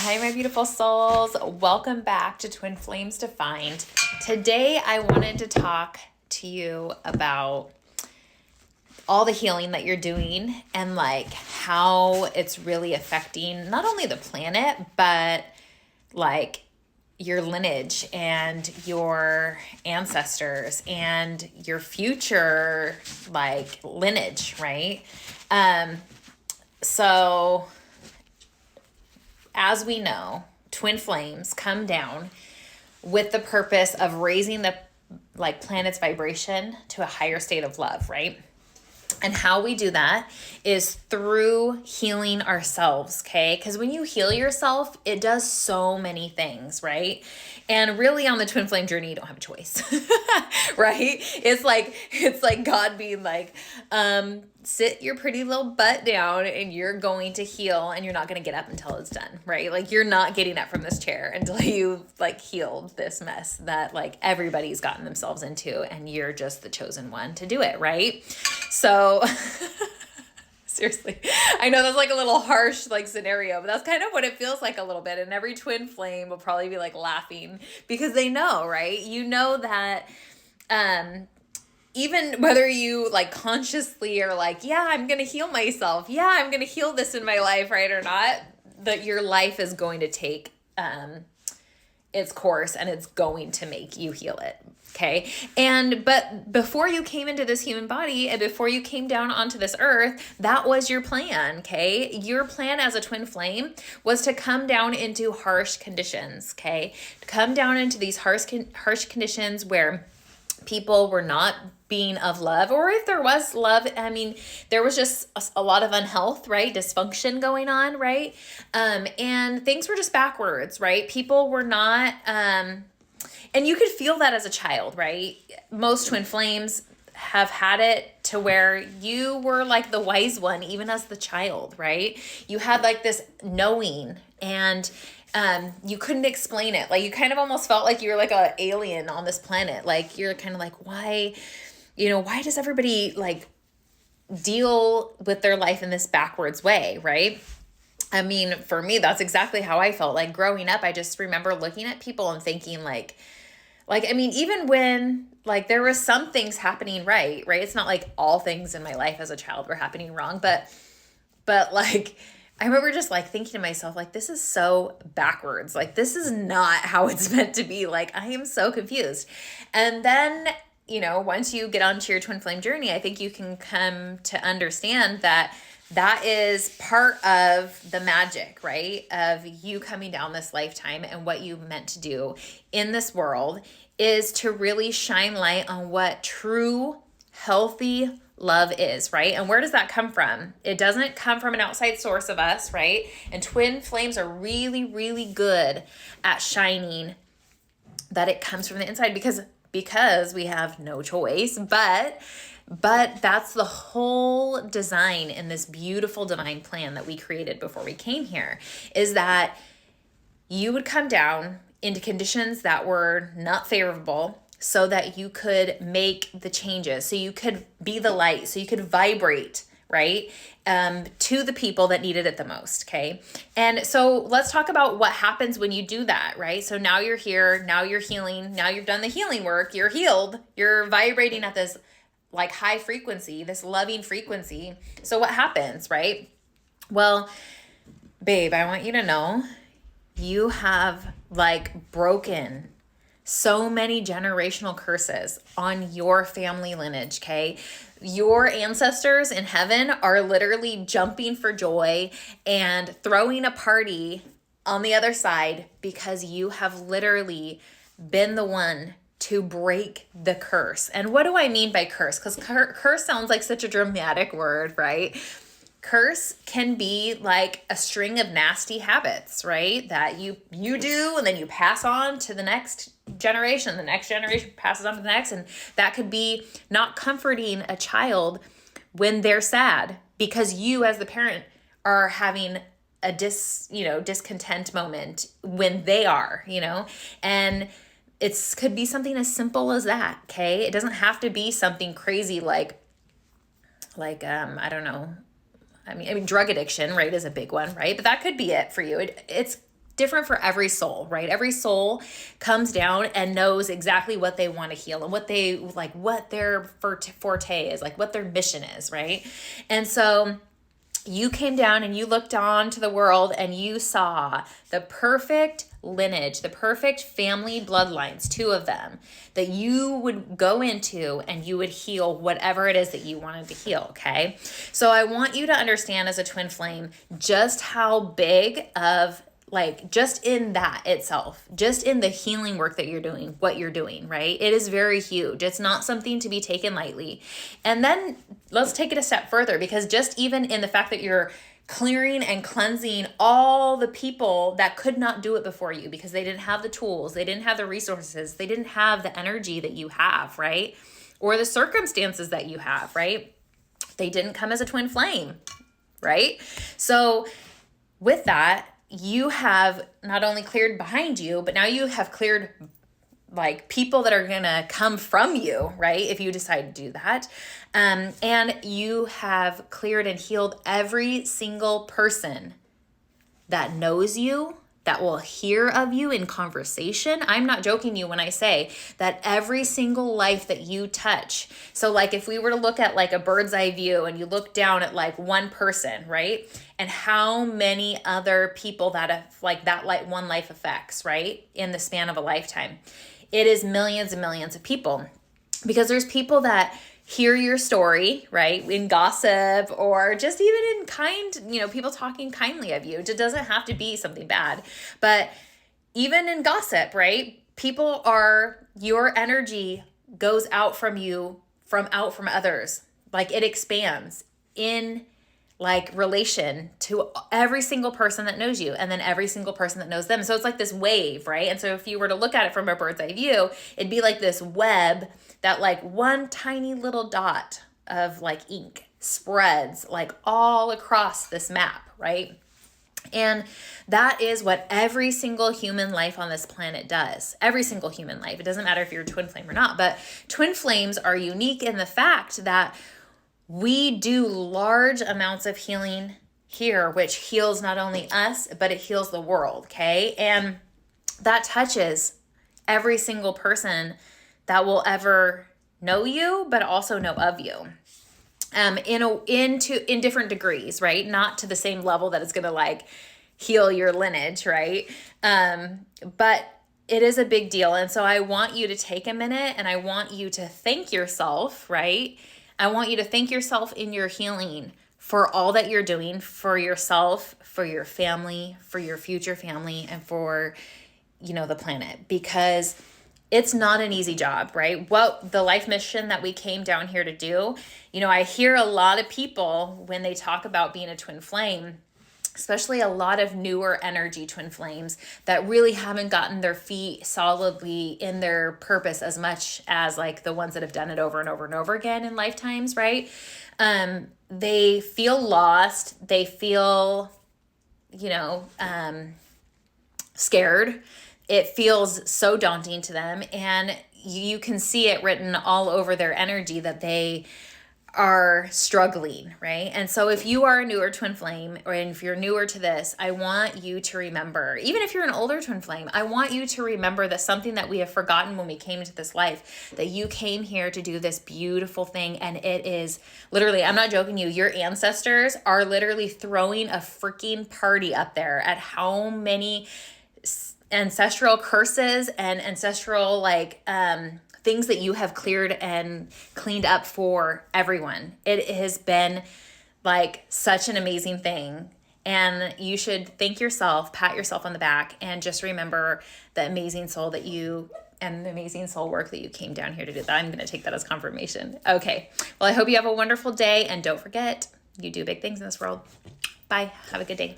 Hi, my beautiful souls. Welcome back to Twin Flames Defined. Today, I wanted to talk to you about all the healing that you're doing and like how it's really affecting not only the planet, but like your lineage and your ancestors and your future like lineage, right? So as we know, twin flames come down with the purpose of raising the like planet's vibration to a higher state of love, right? And how we do that is through healing ourselves, okay? Because when you heal yourself, it does so many things, right? And really on the twin flame journey, you don't have a choice, right? It's like God being like, sit your pretty little butt down and you're going to heal and you're not going to get up until it's done, right? Like you're not getting up from this chair until you've like healed this mess that like everybody's gotten themselves into and you're just the chosen one to do it, right? So seriously, I know that's like a little harsh like scenario, but that's kind of what it feels like a little bit. And every twin flame will probably be like laughing because they know, right? You know that, even whether you like consciously are like, yeah, I'm going to heal myself. Yeah, I'm going to heal this in my life, right? Or not, that your life is going to take its course and it's going to make you heal it. Okay. But before you came into this human body and before you came down onto this earth, that was your plan. Okay. Your plan as a twin flame was to come down into harsh conditions. Okay. To come down into these harsh conditions where people were not being of love, or if there was love, I mean, there was just a lot of unhealth, right? Dysfunction going on, right? And things were just backwards, right? People were not, and you could feel that as a child, right? Most twin flames have had it to where you were like the wise one, even as the child, right? You had like this knowing and you couldn't explain it. Like you kind of almost felt like you were like an alien on this planet. Like you're kind of like, why does everybody like deal with their life in this backwards way, right? I mean, for me, that's exactly how I felt. Like growing up, I just remember looking at people and thinking I mean, even when like there was some things happening right? It's not like all things in my life as a child were happening wrong, but like I remember just like thinking to myself, like, this is so backwards. Like, this is not how it's meant to be. Like, I am so confused. And then, once you get onto your twin flame journey, I think you can come to understand that that is part of the magic, right? Of you coming down this lifetime and what you meant to do in this world is to really shine light on what true, healthy love is, right? And where does that come from? It doesn't come from an outside source of us, right? And twin flames are really, really good at shining that it comes from the inside because we have no choice, but that's the whole design in this beautiful divine plan that we created before we came here, is that you would come down into conditions that were not favorable so that you could make the changes, so you could be the light, so you could vibrate, right? To the people that needed it the most, okay? And so let's talk about what happens when you do that, right? So now you're here, now you're healing, now you've done the healing work, you're healed, you're vibrating at this like high frequency, this loving frequency. So what happens, right? Well, babe, I want you to know you have like broken so many generational curses on your family lineage, okay? Your ancestors in heaven are literally jumping for joy and throwing a party on the other side because you have literally been the one to break the curse. And what do I mean by curse? Because curse sounds like such a dramatic word, right? Curse can be like a string of nasty habits, right? That you do and then you pass on to the next generation. The next generation passes on to the next. And that could be not comforting a child when they're sad because you as the parent are having a discontent moment when they are, and could be something as simple as that. Okay. It doesn't have to be something crazy like I don't know. I mean, drug addiction, right, is a big one, right? But that could be it for you. It's different for every soul, right? Every soul comes down and knows exactly what they want to heal and what they like, what their forte is, like what their mission is, right? And so you came down and you looked on to the world and you saw the perfect lineage, the perfect family bloodlines, 2 of them, that you would go into and you would heal whatever it is that you wanted to heal, okay? So I want you to understand as a twin flame just how big of, like, just in that itself, just in the healing work that you're doing, what you're doing, right? It is very huge. It's not something to be taken lightly. And then let's take it a step further, because just even in the fact that you're clearing and cleansing all the people that could not do it before you because they didn't have the tools, they didn't have the resources, they didn't have the energy that you have, right? Or the circumstances that you have, right? They didn't come as a twin flame, right? So with that, you have not only cleared behind you, but now you have cleared like people that are gonna come from you, right? If you decide to do that. And you have cleared and healed every single person that knows you, that will hear of you in conversation. I'm not joking you when I say that every single life that you touch. So like if we were to look at like a bird's eye view and you look down at like one person, right? And how many other people that have like that like one life affects, right? In the span of a lifetime. It is millions and millions of people, because there's people that hear your story, right? In gossip or just even in kind, people talking kindly of you. It doesn't have to be something bad, but even in gossip, right? Your energy goes out from you, from others. Like it expands in like relation to every single person that knows you and then every single person that knows them. So it's like this wave, right? And so if you were to look at it from a bird's eye view, it'd be like this web that like one tiny little dot of like ink spreads like all across this map, right? And that is what every single human life on this planet does. Every single human life. It doesn't matter if you're a twin flame or not, but twin flames are unique in the fact that we do large amounts of healing here, which heals not only us, but it heals the world, okay? And that touches every single person that will ever know you, but also know of you. In different degrees, right? Not to the same level that it's gonna like heal your lineage, right? But it is a big deal. And so I want you to take a minute and I want you to thank yourself, right? I want you to thank yourself in your healing for all that you're doing for yourself, for your family, for your future family, and for, the planet, because it's not an easy job, right? What the life mission that we came down here to do, I hear a lot of people when they talk about being a twin flame, especially a lot of newer energy twin flames that really haven't gotten their feet solidly in their purpose as much as like the ones that have done it over and over and over again in lifetimes, right? They feel lost. They feel, scared. It feels so daunting to them. And you can see it written all over their energy that they are struggling, right? And so if you are a newer twin flame, or if you're newer to this, I want you to remember, even if you're an older twin flame, I want you to remember that something that we have forgotten when we came into this life, that you came here to do this beautiful thing. And it is literally, I'm not joking you, your ancestors are literally throwing a freaking party up there at how many ancestral curses and ancestral things that you have cleared and cleaned up for everyone. It has been like such an amazing thing. And you should thank yourself, pat yourself on the back, and just remember the amazing soul that you and the amazing soul work that you came down here to do. That I'm going to take that as confirmation. Okay. Well, I hope you have a wonderful day, and don't forget, you do big things in this world. Bye. Have a good day.